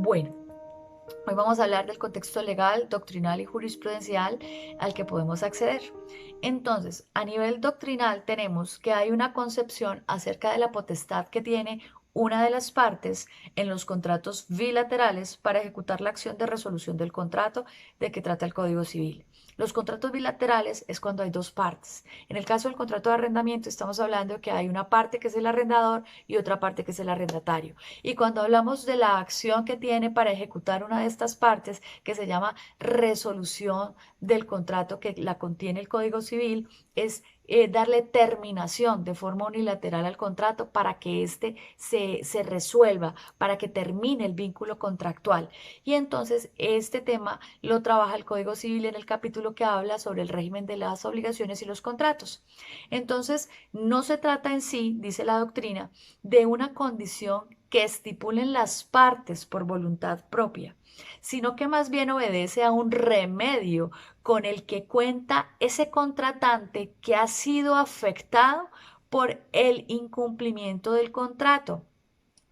Bueno, hoy vamos a hablar del contexto legal, doctrinal y jurisprudencial al que podemos acceder. Entonces, a nivel doctrinal tenemos que hay una concepción acerca de la potestad que tiene una de las partes en los contratos bilaterales para ejecutar la acción de resolución del contrato de que trata el Código Civil. Los contratos bilaterales es cuando hay dos partes. En el caso del contrato de arrendamiento estamos hablando que hay una parte que es el arrendador y otra parte que es el arrendatario. Y cuando hablamos de la acción que tiene para ejecutar una de estas partes, que se llama resolución del contrato que la contiene el Código Civil, es darle terminación de forma unilateral al contrato para que éste se resuelva, para que termine el vínculo contractual. Y entonces este tema lo trabaja el Código Civil en el capítulo que habla sobre el régimen de las obligaciones y los contratos. Entonces, no se trata en sí, dice la doctrina, de una condición que estipulen las partes por voluntad propia, sino que más bien obedece a un remedio con el que cuenta ese contratante que ha sido afectado por el incumplimiento del contrato.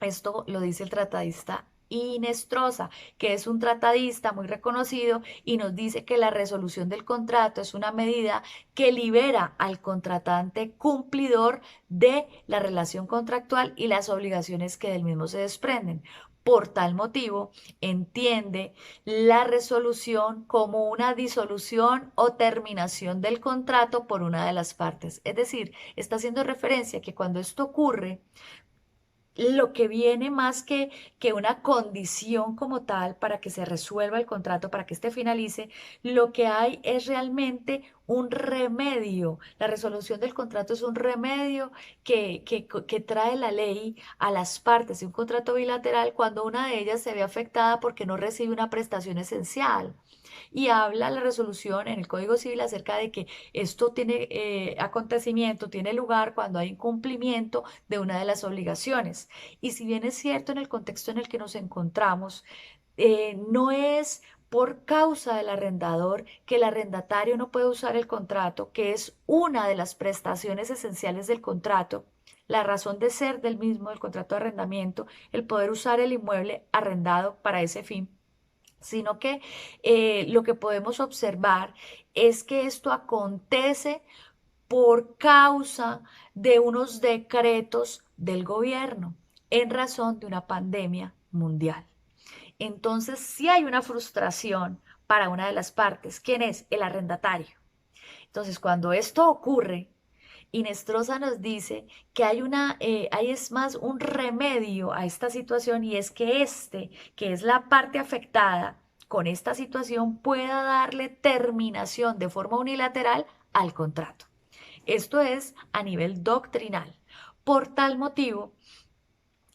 Esto lo dice el tratadista Inestrosa, que es un tratadista muy reconocido y nos dice que la resolución del contrato es una medida que libera al contratante cumplidor de la relación contractual y las obligaciones que del mismo se desprenden. Por tal motivo, entiende la resolución como una disolución o terminación del contrato por una de las partes. Es decir, está haciendo referencia a que cuando esto ocurre, lo que viene más que una condición como tal para que se resuelva el contrato, para que éste finalice, lo que hay es realmente un remedio. La resolución del contrato es un remedio que trae la ley a las partes de un contrato bilateral cuando una de ellas se ve afectada porque no recibe una prestación esencial. Y habla la resolución en el Código Civil acerca de que esto tiene acontecimiento, tiene lugar cuando hay incumplimiento de una de las obligaciones. Y si bien es cierto en el contexto en el que nos encontramos, no es por causa del arrendador que el arrendatario no puede usar el contrato, que es una de las prestaciones esenciales del contrato, la razón de ser del mismo, del contrato de arrendamiento, el poder usar el inmueble arrendado para ese fin, sino que lo que podemos observar es que esto acontece por causa de unos decretos del gobierno en razón de una pandemia mundial. Entonces, sí hay una frustración para una de las partes. ¿Quién es? El arrendatario. Entonces, cuando esto ocurre, Inestrosa nos dice que hay es más un remedio a esta situación y es que que es la parte afectada con esta situación, pueda darle terminación de forma unilateral al contrato. Esto es a nivel doctrinal. Por tal motivo,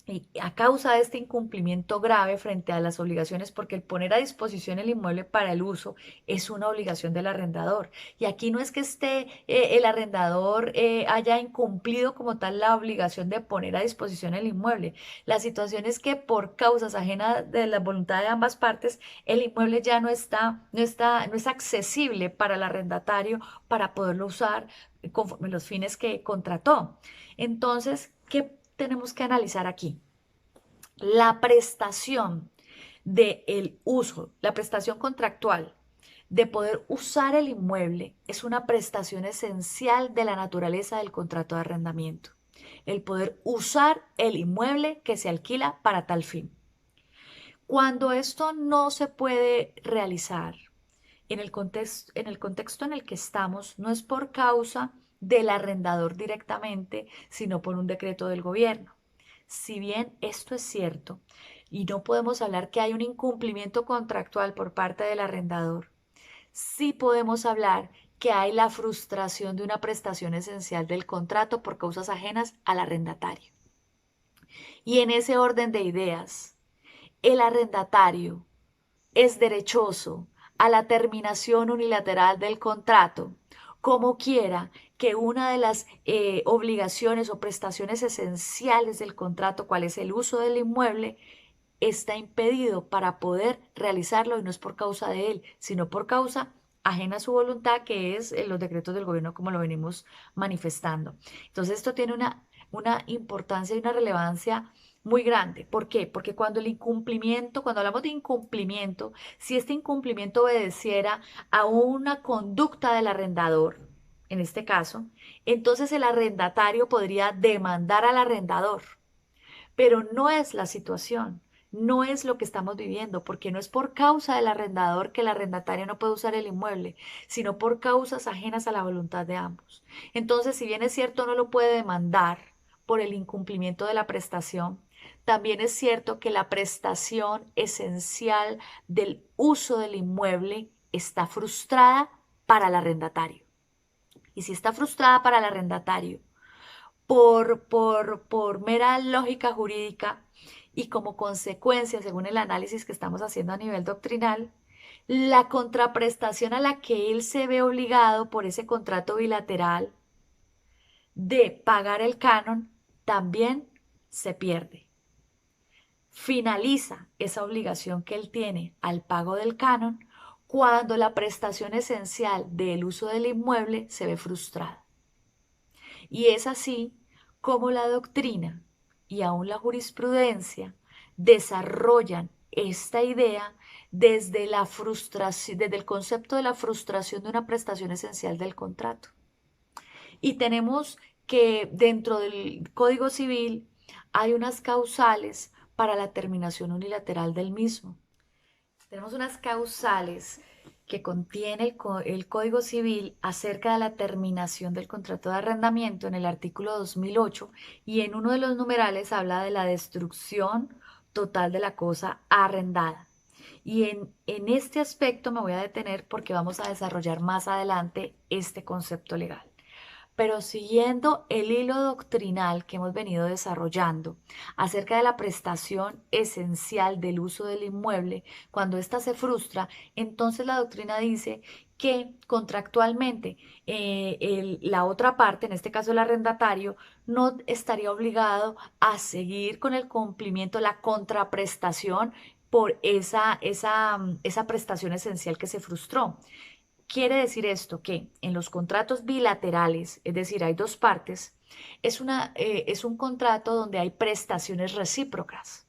y a causa de este incumplimiento grave frente a las obligaciones, porque el poner a disposición el inmueble para el uso es una obligación del arrendador. Y aquí no es que esté el arrendador haya incumplido como tal la obligación de poner a disposición el inmueble. La situación es que por causas ajenas de la voluntad de ambas partes, el inmueble ya no es accesible para el arrendatario para poderlo usar conforme los fines que contrató. Entonces, ¿qué tenemos que analizar aquí? La prestación del uso, la prestación contractual de poder usar el inmueble es una prestación esencial de la naturaleza del contrato de arrendamiento. El poder usar el inmueble que se alquila para tal fin. Cuando esto no se puede realizar en el contexto en el que estamos, no es por causa del arrendador directamente, sino por un decreto del gobierno. Si bien esto es cierto, y no podemos hablar que hay un incumplimiento contractual por parte del arrendador, sí podemos hablar que hay la frustración de una prestación esencial del contrato por causas ajenas al arrendatario. Y en ese orden de ideas, el arrendatario es derechoso a la terminación unilateral del contrato, como quiera que una de las obligaciones o prestaciones esenciales del contrato, cual es el uso del inmueble, está impedido para poder realizarlo y no es por causa de él, sino por causa ajena a su voluntad, que es los decretos del gobierno como lo venimos manifestando. Entonces esto tiene una importancia y una relevancia muy grande. ¿Por qué? Porque cuando el incumplimiento, cuando hablamos de incumplimiento, si este incumplimiento obedeciera a una conducta del arrendador, en este caso, entonces el arrendatario podría demandar al arrendador, pero no es la situación. No es lo que estamos viviendo, porque no es por causa del arrendador que el arrendatario no puede usar el inmueble, sino por causas ajenas a la voluntad de ambos. Entonces, si bien es cierto, no lo puede demandar por el incumplimiento de la prestación, también es cierto que la prestación esencial del uso del inmueble está frustrada para el arrendatario. Y si está frustrada para el arrendatario por mera lógica jurídica y como consecuencia, según el análisis que estamos haciendo a nivel doctrinal, la contraprestación a la que él se ve obligado por ese contrato bilateral de pagar el canon también se pierde. Finaliza esa obligación que él tiene al pago del canon cuando la prestación esencial del uso del inmueble se ve frustrada. Y es así como la doctrina y aún la jurisprudencia desarrollan esta idea desde la frustración, desde el concepto de la frustración de una prestación esencial del contrato. Y tenemos que dentro del Código Civil hay unas causales para la terminación unilateral del mismo. Tenemos unas causales que contiene el Código Civil acerca de la terminación del contrato de arrendamiento en el artículo 2008 y en uno de los numerales habla de la destrucción total de la cosa arrendada. Y en este aspecto me voy a detener porque vamos a desarrollar más adelante este concepto legal. Pero siguiendo el hilo doctrinal que hemos venido desarrollando acerca de la prestación esencial del uso del inmueble, cuando ésta se frustra, entonces la doctrina dice que contractualmente la otra parte, en este caso el arrendatario, no estaría obligado a seguir con el cumplimiento, la contraprestación por esa prestación esencial que se frustró. Quiere decir esto que en los contratos bilaterales, es decir, hay dos partes, es un contrato donde hay prestaciones recíprocas.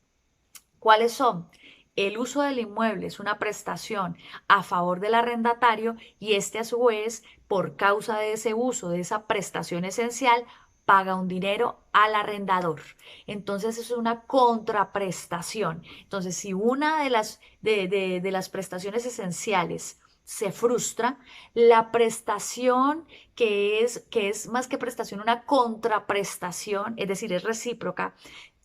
¿Cuáles son? El uso del inmueble es una prestación a favor del arrendatario y este a su vez, por causa de ese uso, de esa prestación esencial, paga un dinero al arrendador. Entonces es una contraprestación. Entonces, si una de las prestaciones esenciales se frustra, la prestación que es más que prestación, una contraprestación, es decir, es recíproca,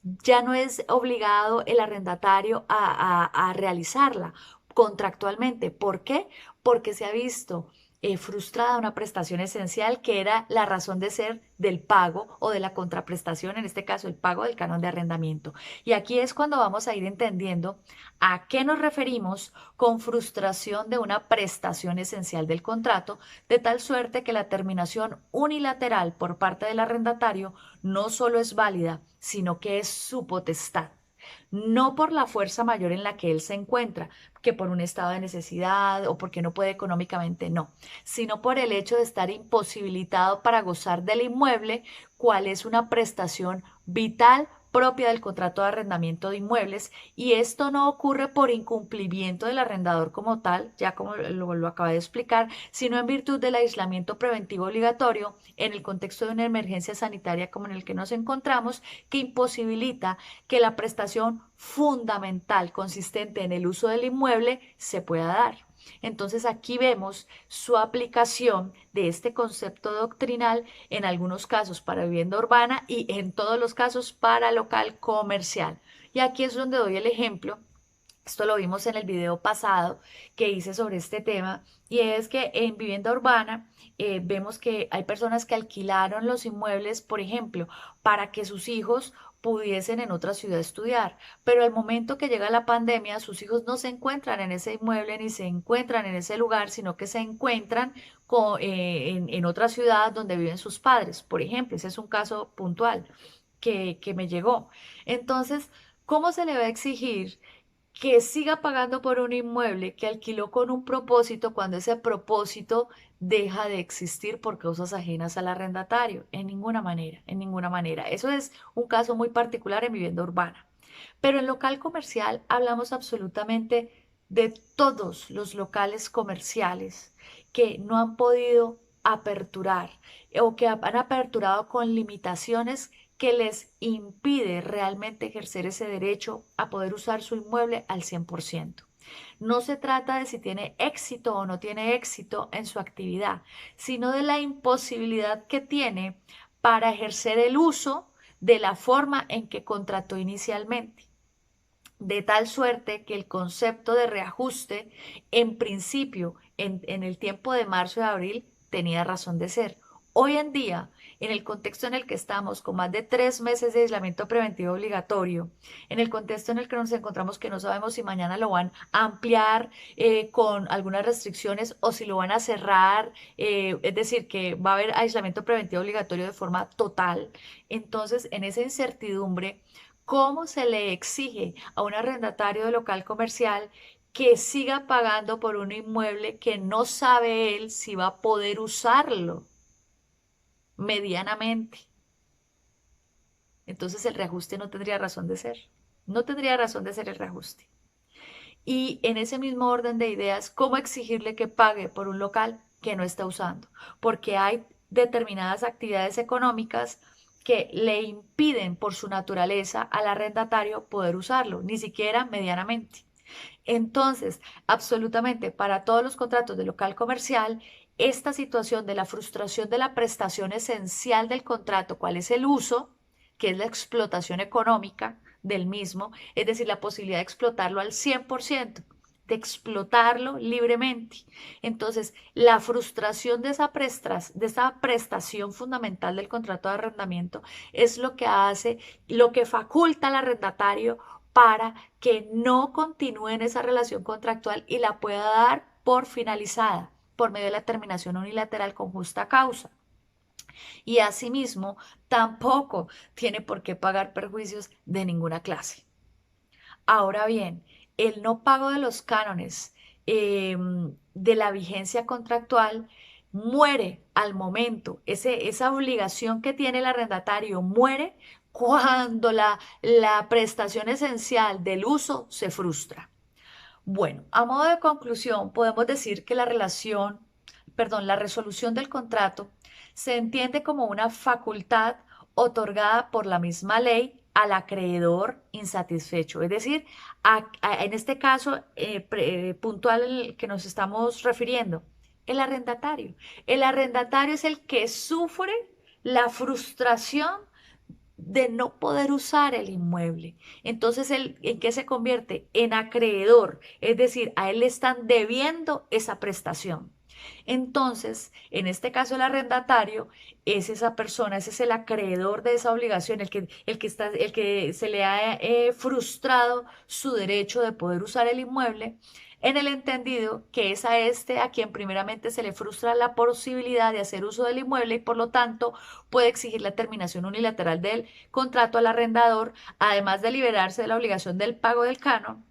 ya no es obligado el arrendatario a realizarla contractualmente. ¿Por qué? Porque se ha visto frustrada una prestación esencial que era la razón de ser del pago o de la contraprestación, en este caso el pago del canon de arrendamiento. Y aquí es cuando vamos a ir entendiendo a qué nos referimos con frustración de una prestación esencial del contrato, de tal suerte que la terminación unilateral por parte del arrendatario no solo es válida, sino que es su potestad. No por la fuerza mayor en la que él se encuentra, que por un estado de necesidad o porque no puede económicamente, no, sino por el hecho de estar imposibilitado para gozar del inmueble, cual es una prestación vital propia del contrato de arrendamiento de inmuebles, y esto no ocurre por incumplimiento del arrendador como tal, ya como lo acabé de explicar, sino en virtud del aislamiento preventivo obligatorio en el contexto de una emergencia sanitaria como en el que nos encontramos, que imposibilita que la prestación fundamental consistente en el uso del inmueble se pueda dar. Entonces aquí vemos su aplicación de este concepto doctrinal en algunos casos para vivienda urbana y en todos los casos para local comercial. Y aquí es donde doy el ejemplo. Esto lo vimos en el video pasado que hice sobre este tema, y es que en vivienda urbana vemos que hay personas que alquilaron los inmuebles, por ejemplo, para que sus hijos pudiesen en otra ciudad estudiar, pero al momento que llega la pandemia, sus hijos no se encuentran en ese inmueble ni se encuentran en ese lugar, sino que se encuentran en otra ciudad donde viven sus padres, por ejemplo. Ese es un caso puntual que me llegó. Entonces, ¿cómo se le va a exigir que siga pagando por un inmueble que alquiló con un propósito cuando ese propósito deja de existir por causas ajenas al arrendatario. En ninguna manera, en ninguna manera. Eso es un caso muy particular en vivienda urbana. Pero en local comercial hablamos absolutamente de todos los locales comerciales que no han podido aperturar o que han aperturado con limitaciones que les impide realmente ejercer ese derecho a poder usar su inmueble al 100%. No se trata de si tiene éxito o no tiene éxito en su actividad, sino de la imposibilidad que tiene para ejercer el uso de la forma en que contrató inicialmente. De tal suerte que el concepto de reajuste, en principio, en el tiempo de marzo y abril, tenía razón de ser. Hoy en día, en el contexto en el que estamos, con más de 3 meses de aislamiento preventivo obligatorio, en el contexto en el que nos encontramos que no sabemos si mañana lo van a ampliar con algunas restricciones o si lo van a cerrar, es decir, que va a haber aislamiento preventivo obligatorio de forma total. Entonces, en esa incertidumbre, ¿cómo se le exige a un arrendatario de local comercial que siga pagando por un inmueble que no sabe él si va a poder usarlo medianamente? Entonces el reajuste no tendría razón de ser. No tendría razón de ser el reajuste. Y en ese mismo orden de ideas, ¿cómo exigirle que pague por un local que no está usando? Porque hay determinadas actividades económicas que le impiden por su naturaleza al arrendatario poder usarlo, ni siquiera medianamente. Entonces, absolutamente para todos los contratos de local comercial, esta situación de la frustración de la prestación esencial del contrato, cuál es el uso, que es la explotación económica del mismo, es decir, la posibilidad de explotarlo al 100%, de explotarlo libremente. Entonces, la frustración de de esa prestación fundamental del contrato de arrendamiento es lo que hace, lo que faculta al arrendatario para que no continúe en esa relación contractual y la pueda dar por finalizada por medio de la terminación unilateral con justa causa. Y asimismo, tampoco tiene por qué pagar perjuicios de ninguna clase. Ahora bien, el no pago de los cánones de la vigencia contractual muere al momento. Esa obligación que tiene el arrendatario muere cuando la prestación esencial del uso se frustra. Bueno, a modo de conclusión, podemos decir que la resolución del contrato se entiende como una facultad otorgada por la misma ley al acreedor insatisfecho. Es decir, en este caso puntual al que nos estamos refiriendo, el arrendatario. El arrendatario es el que sufre la frustración de no poder usar el inmueble. Entonces, ¿en qué se convierte? En acreedor, es decir, a él le están debiendo esa prestación. Entonces, en este caso, el arrendatario es esa persona, ese es el acreedor de esa obligación, el que se le ha frustrado su derecho de poder usar el inmueble, en el entendido que es a este a quien primeramente se le frustra la posibilidad de hacer uso del inmueble y por lo tanto puede exigir la terminación unilateral del contrato al arrendador, además de liberarse de la obligación del pago del canon,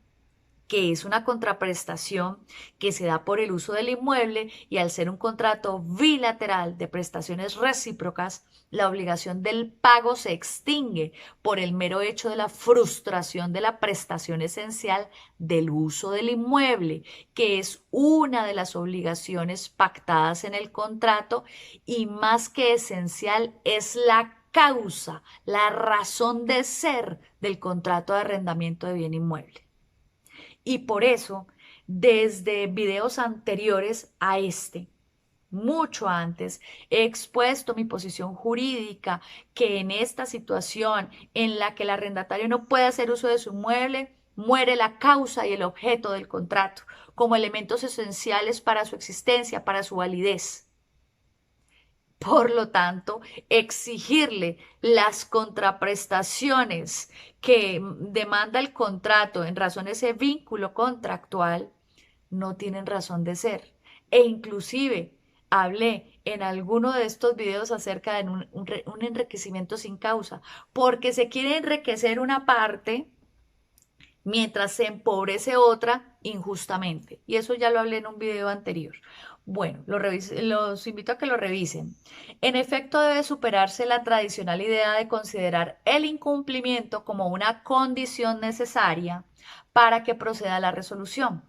que es una contraprestación que se da por el uso del inmueble y al ser un contrato bilateral de prestaciones recíprocas, la obligación del pago se extingue por el mero hecho de la frustración de la prestación esencial del uso del inmueble, que es una de las obligaciones pactadas en el contrato y más que esencial es la causa, la razón de ser del contrato de arrendamiento de bien inmueble. Y por eso, desde videos anteriores a este, mucho antes, he expuesto mi posición jurídica que en esta situación en la que el arrendatario no puede hacer uso de su inmueble, muere la causa y el objeto del contrato como elementos esenciales para su existencia, para su validez. Por lo tanto, exigirle las contraprestaciones que demanda el contrato en razón de ese vínculo contractual no tienen razón de ser. E inclusive hablé en alguno de estos videos acerca de un enriquecimiento sin causa, porque se quiere enriquecer una parte mientras se empobrece otra injustamente. Y eso ya lo hablé en un video anterior. Bueno, los invito a que lo revisen. En efecto, debe superarse la tradicional idea de considerar el incumplimiento como una condición necesaria para que proceda la resolución.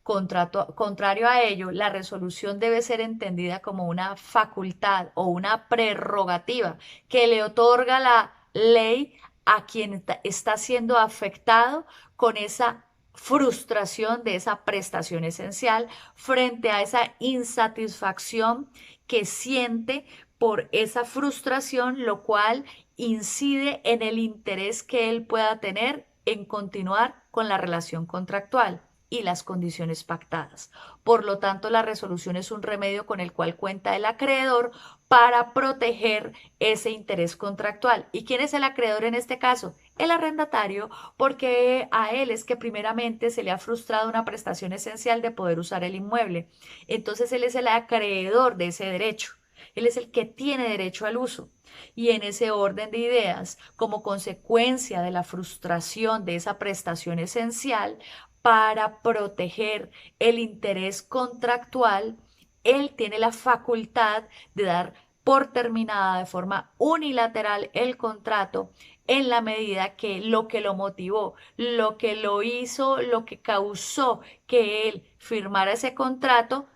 Contrario a ello, la resolución debe ser entendida como una facultad o una prerrogativa que le otorga la ley a quien está siendo afectado con esa frustración de esa prestación esencial frente a esa insatisfacción que siente por esa frustración, lo cual incide en el interés que él pueda tener en continuar con la relación contractual y las condiciones pactadas. Por lo tanto, la resolución es un remedio con el cual cuenta el acreedor para proteger ese interés contractual. ¿Y quién es el acreedor en este caso? El arrendatario, porque a él es que primeramente se le ha frustrado una prestación esencial de poder usar el inmueble. Entonces él es el acreedor de ese derecho. Él es el que tiene derecho al uso. Y en ese orden de ideas, como consecuencia de la frustración de esa prestación esencial, para proteger el interés contractual, él tiene la facultad de dar por terminada de forma unilateral el contrato en la medida que lo motivó, lo que lo hizo, lo que causó que él firmara ese contrato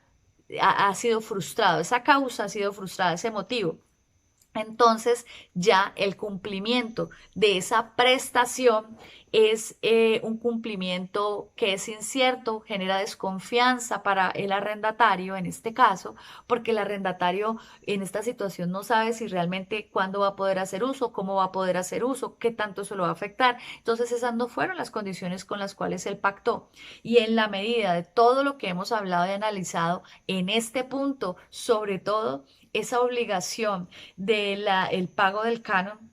ha sido frustrado, esa causa ha sido frustrada, ese motivo. Entonces ya el cumplimiento de esa prestación es un cumplimiento que es incierto, genera desconfianza para el arrendatario en este caso, porque el arrendatario en esta situación no sabe si realmente cuándo va a poder hacer uso, cómo va a poder hacer uso, qué tanto eso lo va a afectar. Entonces esas no fueron las condiciones con las cuales él pactó. Y en la medida de todo lo que hemos hablado y analizado en este punto, sobre todo esa obligación el pago del canon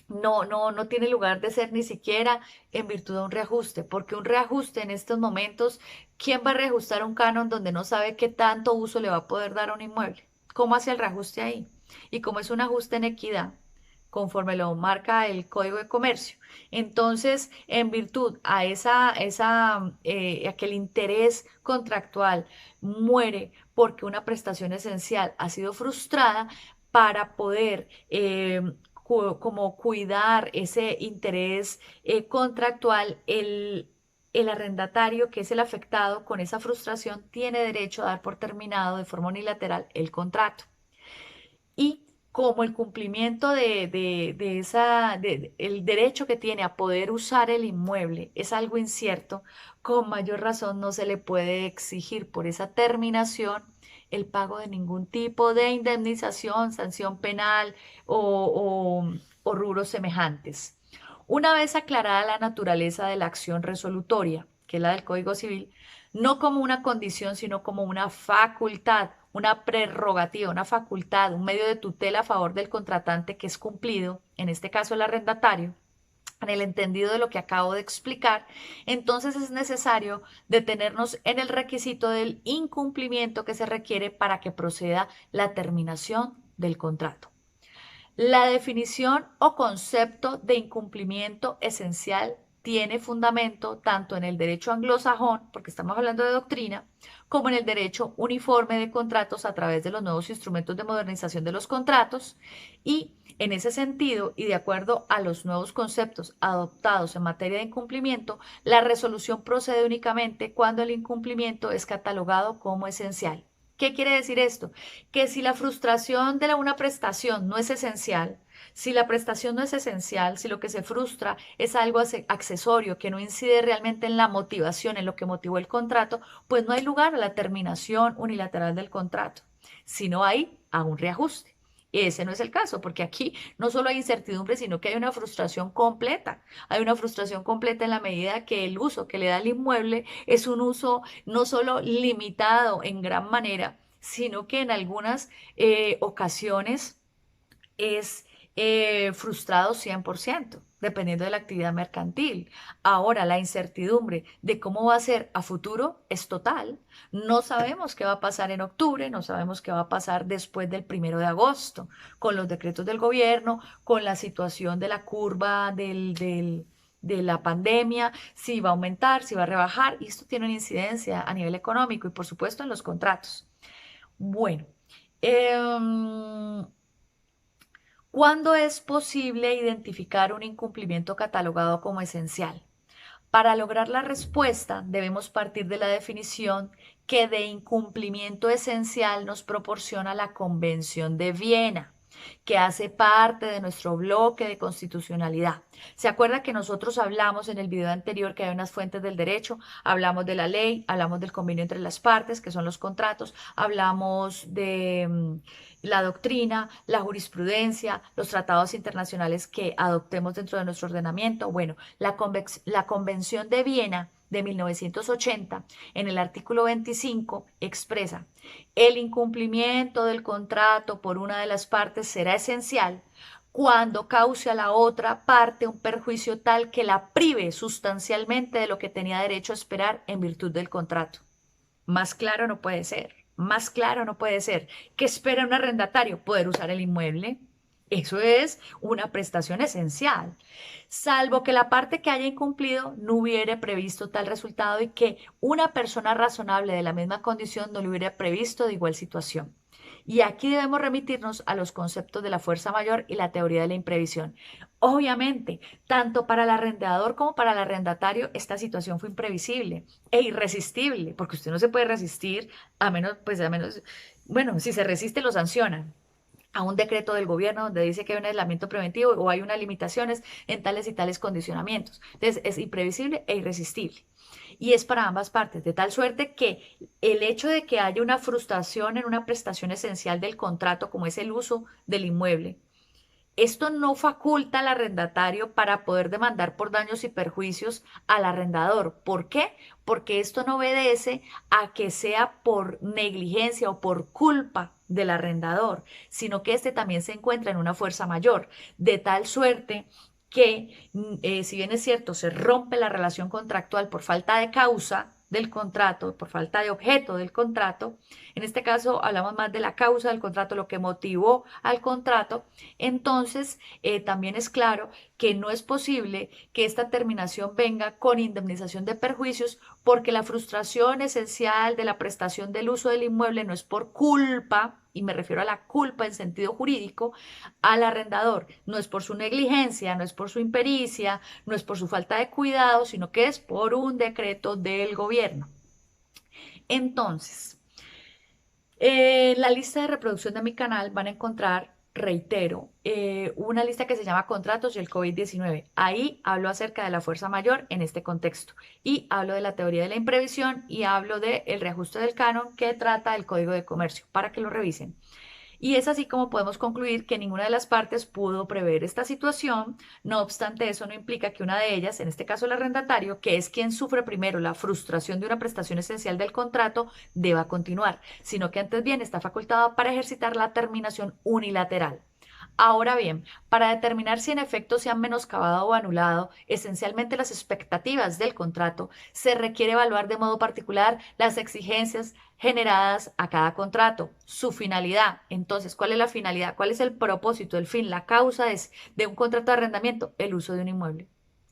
no tiene lugar de ser ni siquiera en virtud de un reajuste, porque un reajuste en estos momentos, ¿quién va a reajustar un canon donde no sabe qué tanto uso le va a poder dar a un inmueble? ¿Cómo hace el reajuste ahí? Y como es un ajuste en equidad, conforme lo marca el Código de Comercio. Entonces, en virtud a que el interés contractual muere porque una prestación esencial ha sido frustrada, para poder como cuidar ese interés contractual, el arrendatario, que es el afectado con esa frustración, tiene derecho a dar por terminado de forma unilateral el contrato. Y como el cumplimiento el derecho que tiene a poder usar el inmueble es algo incierto, con mayor razón no se le puede exigir por esa terminación el pago de ningún tipo de indemnización, sanción penal o rubros semejantes. Una vez aclarada la naturaleza de la acción resolutoria, que es la del Código Civil, no como una condición, sino como una facultad, una prerrogativa, una facultad, un medio de tutela a favor del contratante que es cumplido, en este caso el arrendatario, en el entendido de lo que acabo de explicar, entonces es necesario detenernos en el requisito del incumplimiento que se requiere para que proceda la terminación del contrato. La definición o concepto de incumplimiento esencial tiene fundamento tanto en el derecho anglosajón, porque estamos hablando de doctrina, como en el derecho uniforme de contratos a través de los nuevos instrumentos de modernización de los contratos. Y en ese sentido, y de acuerdo a los nuevos conceptos adoptados en materia de incumplimiento, la resolución procede únicamente cuando el incumplimiento es catalogado como esencial. ¿Qué quiere decir esto? Que si la frustración de una prestación no es esencial, si la prestación no es esencial, si lo que se frustra es algo accesorio que no incide realmente en la motivación, en lo que motivó el contrato, pues no hay lugar a la terminación unilateral del contrato, sino hay a un reajuste. Ese no es el caso, porque aquí no solo hay incertidumbre, sino que hay una frustración completa. Hay una frustración completa en la medida que el uso que le da el inmueble es un uso no solo limitado en gran manera, sino que en algunas ocasiones es frustrado 100%, dependiendo de la actividad mercantil. Ahora, la incertidumbre de cómo va a ser a futuro es total. No sabemos qué va a pasar en octubre, no sabemos qué va a pasar después del 1 de agosto, con los decretos del gobierno, con la situación de la curva de la pandemia, si va a aumentar, si va a rebajar, y esto tiene una incidencia a nivel económico y por supuesto en los contratos. Bueno, ¿cuándo es posible identificar un incumplimiento catalogado como esencial? Para lograr la respuesta, debemos partir de la definición que de incumplimiento esencial nos proporciona la Convención de Viena, que hace parte de nuestro bloque de constitucionalidad. ¿Se acuerda que nosotros hablamos en el video anterior que hay unas fuentes del derecho? Hablamos de la ley, hablamos del convenio entre las partes, que son los contratos, hablamos de la doctrina, la jurisprudencia, los tratados internacionales que adoptemos dentro de nuestro ordenamiento. Bueno, la Convención de Viena de 1980, en el artículo 25, expresa: el incumplimiento del contrato por una de las partes será esencial cuando cause a la otra parte un perjuicio tal que la prive sustancialmente de lo que tenía derecho a esperar en virtud del contrato. Más claro no puede ser. Más claro no puede ser. ¿Qué espera un arrendatario? Poder usar el inmueble. Eso es una prestación esencial, salvo que la parte que haya incumplido no hubiera previsto tal resultado y que una persona razonable de la misma condición no lo hubiera previsto de igual situación. Y aquí debemos remitirnos a los conceptos de la fuerza mayor y la teoría de la imprevisión. Obviamente, tanto para el arrendador como para el arrendatario, esta situación fue imprevisible e irresistible, porque usted no se puede resistir bueno, si se resiste lo sancionan a un decreto del gobierno donde dice que hay un aislamiento preventivo o hay unas limitaciones en tales y tales condicionamientos. Entonces, es imprevisible e irresistible. Y es para ambas partes, de tal suerte que el hecho de que haya una frustración en una prestación esencial del contrato, como es el uso del inmueble, esto no faculta al arrendatario para poder demandar por daños y perjuicios al arrendador. ¿Por qué? Porque esto no obedece a que sea por negligencia o por culpa del arrendador, sino que este también se encuentra en una fuerza mayor, de tal suerte que, si bien es cierto, se rompe la relación contractual por falta de causa del contrato, por falta de objeto del contrato, en este caso hablamos más de la causa del contrato, lo que motivó al contrato, entonces también es claro que no es posible que esta terminación venga con indemnización de perjuicios porque la frustración esencial de la prestación del uso del inmueble no es por culpa, y me refiero a la culpa en sentido jurídico, al arrendador. No es por su negligencia, no es por su impericia, no es por su falta de cuidado, sino que es por un decreto del gobierno. Entonces, en la lista de reproducción de mi canal van a encontrar, reitero, una lista que se llama Contratos y el COVID-19. Ahí hablo acerca de la fuerza mayor en este contexto y hablo de la teoría de la imprevisión y hablo del reajuste del canon que trata el Código de Comercio, para que lo revisen. Y es así como podemos concluir que ninguna de las partes pudo prever esta situación. No obstante, eso no implica que una de ellas, en este caso el arrendatario, que es quien sufre primero la frustración de una prestación esencial del contrato, deba continuar, sino que antes bien está facultada para ejercitar la terminación unilateral. Ahora bien, para determinar si en efecto se han menoscabado o anulado esencialmente las expectativas del contrato, se requiere evaluar de modo particular las exigencias generadas a cada contrato, su finalidad. Entonces, ¿cuál es la finalidad? ¿Cuál es el propósito, el fin? La causa es de un contrato de arrendamiento, el uso de un inmueble.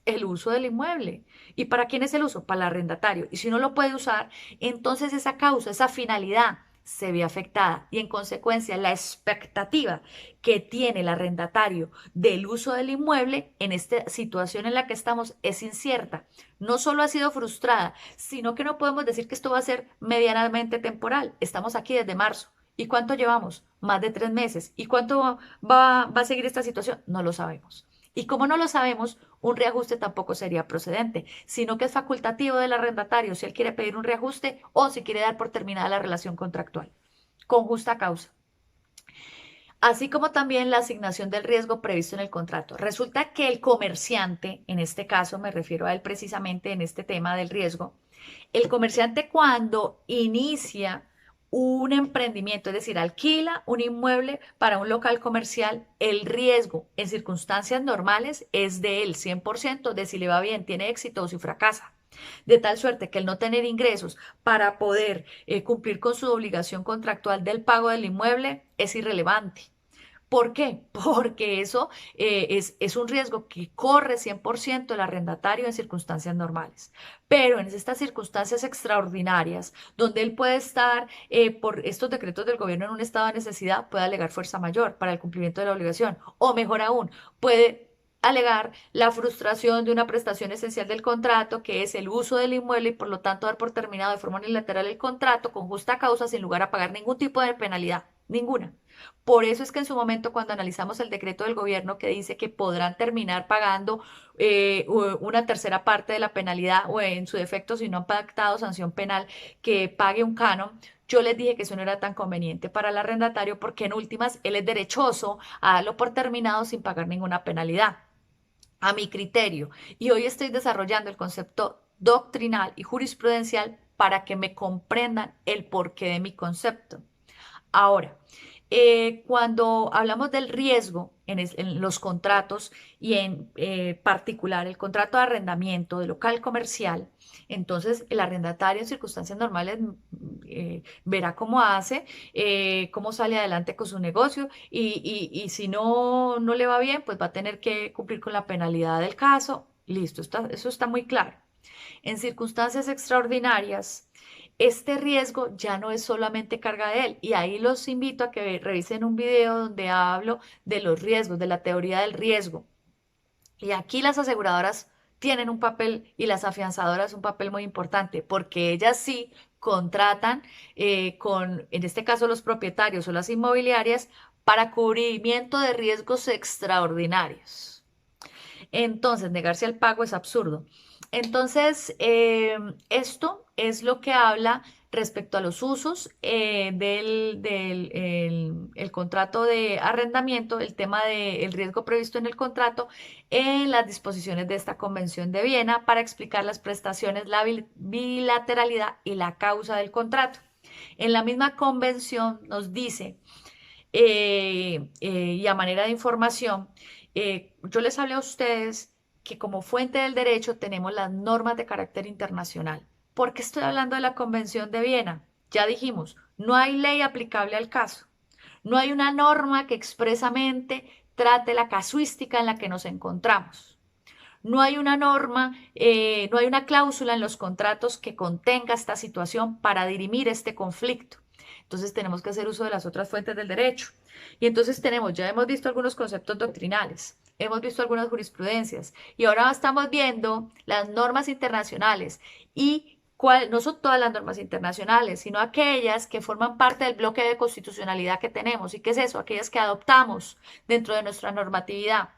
El uso del inmueble. ¿Y para quién es el uso? Para el arrendatario. Y si no lo puede usar, entonces esa causa, esa finalidad se ve afectada y en consecuencia la expectativa que tiene el arrendatario del uso del inmueble en esta situación en la que estamos es incierta. No solo ha sido frustrada, sino que no podemos decir que esto va a ser medianamente temporal. Estamos aquí desde marzo. ¿Y cuánto llevamos? Más de 3 meses. ¿Y cuánto va a seguir esta situación? No lo sabemos. Y como no lo sabemos, un reajuste tampoco sería procedente, sino que es facultativo del arrendatario si él quiere pedir un reajuste o si quiere dar por terminada la relación contractual, con justa causa. Así como también la asignación del riesgo previsto en el contrato. Resulta que el comerciante, en este caso me refiero a él precisamente en este tema del riesgo, el comerciante cuando inicia un emprendimiento, es decir, alquila un inmueble para un local comercial, el riesgo en circunstancias normales es de él 100%, de si le va bien, tiene éxito o si fracasa. De tal suerte que el no tener ingresos para poder cumplir con su obligación contractual del pago del inmueble es irrelevante. ¿Por qué? Porque eso es un riesgo que corre 100% el arrendatario en circunstancias normales. Pero en estas circunstancias extraordinarias, donde él puede estar por estos decretos del gobierno en un estado de necesidad, puede alegar fuerza mayor para el cumplimiento de la obligación. O mejor aún, puede alegar la frustración de una prestación esencial del contrato, que es el uso del inmueble y por lo tanto dar por terminado de forma unilateral el contrato con justa causa sin lugar a pagar ningún tipo de penalidad, ninguna. Por eso es que en su momento, cuando analizamos el decreto del gobierno que dice que podrán terminar pagando una tercera parte de la penalidad o en su defecto, si no han pactado sanción penal, que pague un canon, yo les dije que eso no era tan conveniente para el arrendatario porque en últimas él es derechoso a darlo por terminado sin pagar ninguna penalidad, a mi criterio. Y hoy estoy desarrollando el concepto doctrinal y jurisprudencial para que me comprendan el porqué de mi concepto. Ahora, cuando hablamos del riesgo en los contratos y en particular el contrato de arrendamiento de local comercial, entonces el arrendatario en circunstancias normales verá cómo hace, cómo sale adelante con su negocio y si no le va bien, pues va a tener que cumplir con la penalidad del caso. Listo, eso está muy claro. En circunstancias extraordinarias, este riesgo ya no es solamente carga de él. Y ahí los invito a que revisen un video donde hablo de los riesgos, de la teoría del riesgo. Y aquí las aseguradoras tienen un papel y las afianzadoras un papel muy importante, porque ellas sí contratan en este caso, los propietarios o las inmobiliarias para cubrimiento de riesgos extraordinarios. Entonces, negarse al pago es absurdo. Entonces, esto es lo que habla respecto a los usos del contrato de arrendamiento, el tema del riesgo previsto en el contrato, en las disposiciones de esta Convención de Viena para explicar las prestaciones, la bilateralidad y la causa del contrato. En la misma convención nos dice y a manera de información, yo les hablé a ustedes que como fuente del derecho tenemos las normas de carácter internacional. ¿Por qué estoy hablando de la Convención de Viena? Ya dijimos, no hay ley aplicable al caso. No hay una norma que expresamente trate la casuística en la que nos encontramos. No hay una norma, no hay una cláusula en los contratos que contenga esta situación para dirimir este conflicto. Entonces tenemos que hacer uso de las otras fuentes del derecho. Y entonces ya hemos visto algunos conceptos doctrinales, hemos visto algunas jurisprudencias y ahora estamos viendo las normas internacionales y no son todas las normas internacionales, sino aquellas que forman parte del bloque de constitucionalidad que tenemos. ¿Y qué es eso? Aquellas que adoptamos dentro de nuestra normatividad.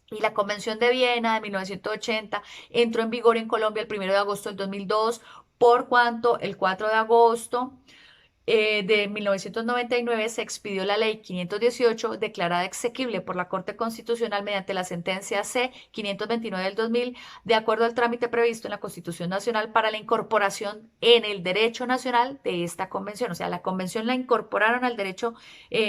Y la Convención de Viena de 1980 entró en vigor en Colombia el 1 de agosto del 2002, por cuanto el 4 de agosto de 1999 se expidió la Ley 518, declarada exequible por la Corte Constitucional mediante la sentencia C-529 del 2000, de acuerdo al trámite previsto en la Constitución Nacional para la incorporación en el derecho nacional de esta convención. O sea, la convención la incorporaron al derecho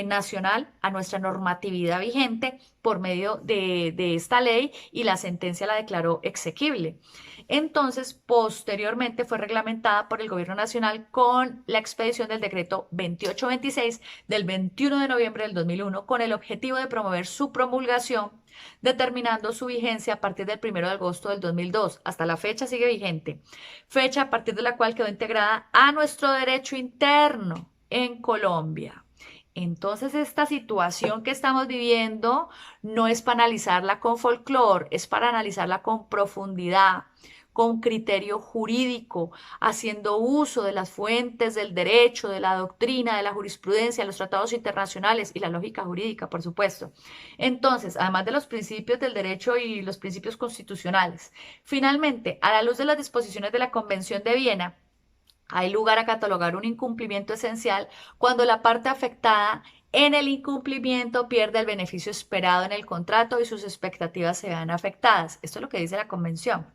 nacional, a nuestra normatividad vigente por medio de esta ley y la sentencia la declaró exequible. Entonces, posteriormente fue reglamentada por el Gobierno Nacional con la expedición del decreto 2826 del 21 de noviembre del 2001 con el objetivo de promover su promulgación, determinando su vigencia a partir del 1 de agosto del 2002. Hasta la fecha sigue vigente, fecha a partir de la cual quedó integrada a nuestro derecho interno en Colombia. Entonces, esta situación que estamos viviendo no es para analizarla con folclore, es para analizarla con profundidad, con criterio jurídico, haciendo uso de las fuentes del derecho, de la doctrina, de la jurisprudencia, los tratados internacionales y la lógica jurídica, por supuesto. Entonces, además de los principios del derecho y los principios constitucionales, finalmente, a la luz de las disposiciones de la Convención de Viena, hay lugar a catalogar un incumplimiento esencial cuando la parte afectada en el incumplimiento pierde el beneficio esperado en el contrato y sus expectativas se vean afectadas. Esto es lo que dice la Convención.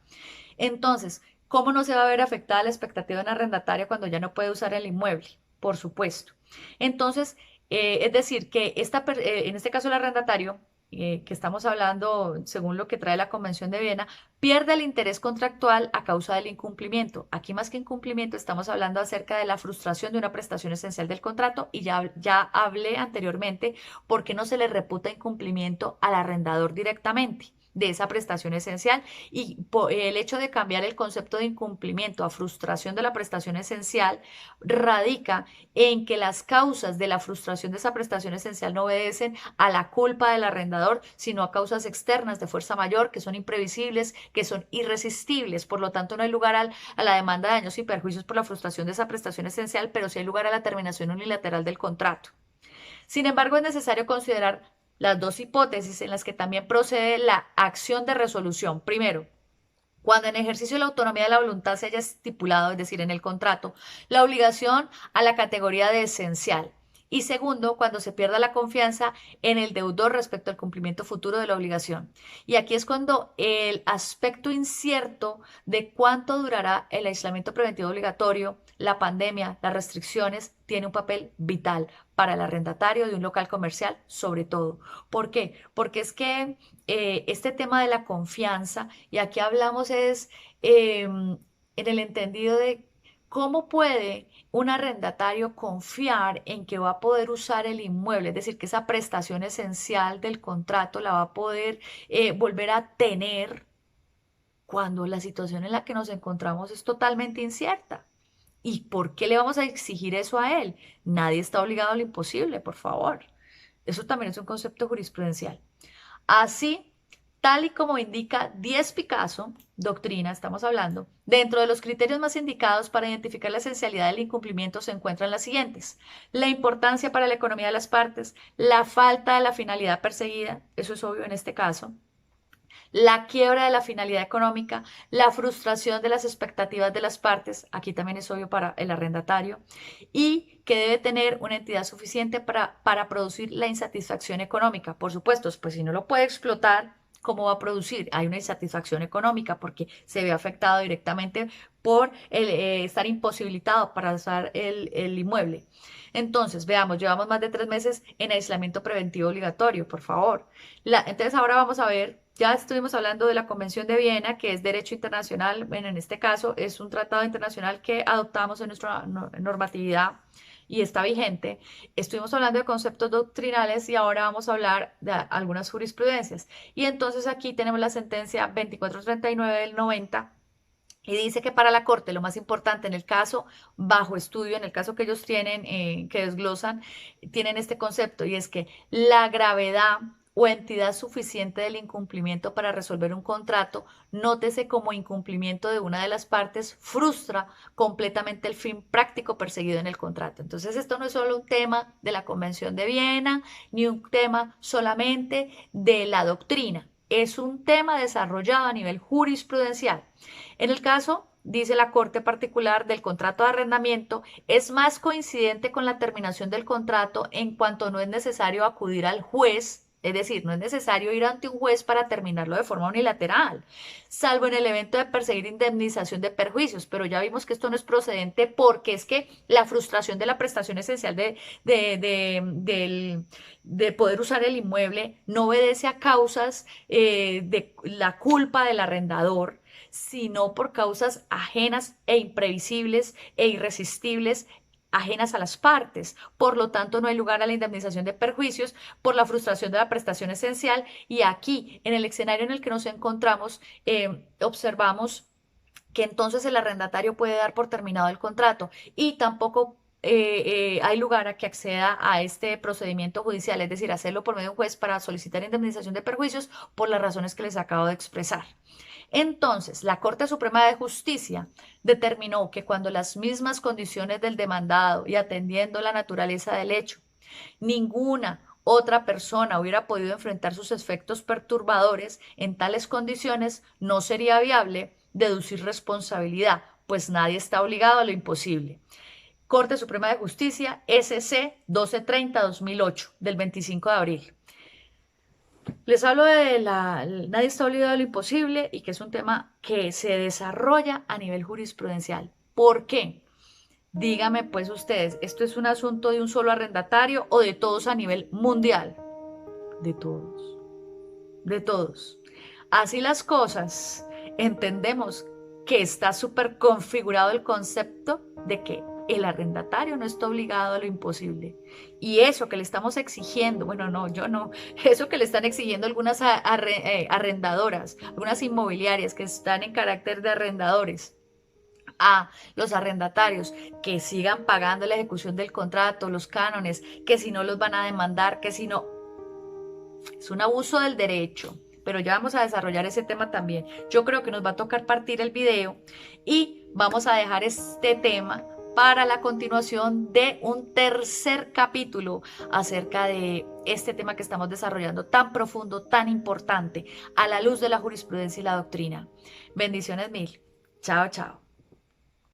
Entonces, ¿cómo no se va a ver afectada la expectativa de un arrendatario cuando ya no puede usar el inmueble? Por supuesto. Entonces, es decir, que en este caso el arrendatario que estamos hablando, según lo que trae la Convención de Viena, pierde el interés contractual a causa del incumplimiento. Aquí más que incumplimiento estamos hablando acerca de la frustración de una prestación esencial del contrato y ya hablé anteriormente por qué no se le reputa incumplimiento al arrendador directamente de esa prestación esencial y el hecho de cambiar el concepto de incumplimiento a frustración de la prestación esencial radica en que las causas de la frustración de esa prestación esencial no obedecen a la culpa del arrendador, sino a causas externas de fuerza mayor que son imprevisibles, que son irresistibles. Por lo tanto, no hay lugar a la demanda de daños y perjuicios por la frustración de esa prestación esencial, pero sí hay lugar a la terminación unilateral del contrato. Sin embargo, es necesario considerar las dos hipótesis en las que también procede la acción de resolución. Primero, cuando en ejercicio de la autonomía de la voluntad se haya estipulado, es decir, en el contrato, la obligación a la categoría de esencial. Y segundo, cuando se pierda la confianza en el deudor respecto al cumplimiento futuro de la obligación. Y aquí es cuando el aspecto incierto de cuánto durará el aislamiento preventivo obligatorio, la pandemia, las restricciones, tiene un papel vital para el arrendatario de un local comercial, sobre todo. ¿Por qué? Porque es que este tema de la confianza, y aquí hablamos es en el entendido de cómo puede un arrendatario confiar en que va a poder usar el inmueble, es decir, que esa prestación esencial del contrato la va a poder volver a tener cuando la situación en la que nos encontramos es totalmente incierta. ¿Y por qué le vamos a exigir eso a él? Nadie está obligado a lo imposible, por favor. Eso también es un concepto jurisprudencial. Así, tal y como indica Díez Picasso, doctrina, estamos hablando, dentro de los criterios más indicados para identificar la esencialidad del incumplimiento se encuentran las siguientes: la importancia para la economía de las partes, la falta de la finalidad perseguida, eso es obvio en este caso, la quiebra de la finalidad económica, la frustración de las expectativas de las partes, aquí también es obvio para el arrendatario, y que debe tener una entidad suficiente para producir la insatisfacción económica. Por supuesto, pues si no lo puede explotar, ¿cómo va a producir? Hay una insatisfacción económica porque se ve afectado directamente por estar imposibilitado para usar el inmueble. Entonces, veamos, llevamos más de 3 meses en aislamiento preventivo obligatorio, por favor. Entonces, ahora vamos a ver, ya estuvimos hablando de la Convención de Viena, que es derecho internacional. Bueno, en este caso es un tratado internacional que adoptamos en nuestra normatividad y está vigente. Estuvimos hablando de conceptos doctrinales y ahora vamos a hablar de algunas jurisprudencias. Y entonces aquí tenemos la sentencia 2439 del 90. Y dice que para la Corte lo más importante en el caso bajo estudio, en el caso que ellos tienen, que desglosan, tienen este concepto y es que la gravedad o entidad suficiente del incumplimiento para resolver un contrato, nótese como incumplimiento de una de las partes, frustra completamente el fin práctico perseguido en el contrato. Entonces, esto no es solo un tema de la Convención de Viena, ni un tema solamente de la doctrina, es un tema desarrollado a nivel jurisprudencial. En el caso, dice la Corte particular del contrato de arrendamiento, es más coincidente con la terminación del contrato en cuanto no es necesario acudir al juez, es decir, no es necesario ir ante un juez para terminarlo de forma unilateral, salvo en el evento de perseguir indemnización de perjuicios, pero ya vimos que esto no es procedente porque es que la frustración de la prestación esencial de poder usar el inmueble no obedece a causas de la culpa del arrendador, sino por causas ajenas e imprevisibles e irresistibles, ajenas a las partes. Por lo tanto, no hay lugar a la indemnización de perjuicios por la frustración de la prestación esencial. Y aquí, en el escenario en el que nos encontramos, observamos que entonces el arrendatario puede dar por terminado el contrato y tampoco hay lugar a que acceda a este procedimiento judicial, es decir, hacerlo por medio de un juez para solicitar indemnización de perjuicios por las razones que les acabo de expresar. Entonces, la Corte Suprema de Justicia determinó que cuando las mismas condiciones del demandado y atendiendo la naturaleza del hecho, ninguna otra persona hubiera podido enfrentar sus efectos perturbadores, en tales condiciones no sería viable deducir responsabilidad, pues nadie está obligado a lo imposible. Corte Suprema de Justicia, SC 1230-2008, del 25 de abril. Les hablo de nadie está obligado a lo imposible y que es un tema que se desarrolla a nivel jurisprudencial. ¿Por qué? Dígame pues ustedes, ¿esto es un asunto de un solo arrendatario o de todos a nivel mundial? De todos. de todos. Así las cosas, entendemos que está súper configurado el concepto de que el arrendatario no está obligado a lo imposible. Y eso que le estamos exigiendo, bueno, no, yo no, eso que le están exigiendo algunas arrendadoras, algunas inmobiliarias que están en carácter de arrendadores a los arrendatarios, que sigan pagando la ejecución del contrato, los cánones, que si no los van a demandar, que si no, es un abuso del derecho. Pero ya vamos a desarrollar ese tema también. Yo creo que nos va a tocar partir el video y vamos a dejar este tema para la continuación de un tercer capítulo acerca de este tema que estamos desarrollando tan profundo, tan importante, a la luz de la jurisprudencia y la doctrina. Bendiciones mil. Chao, chao.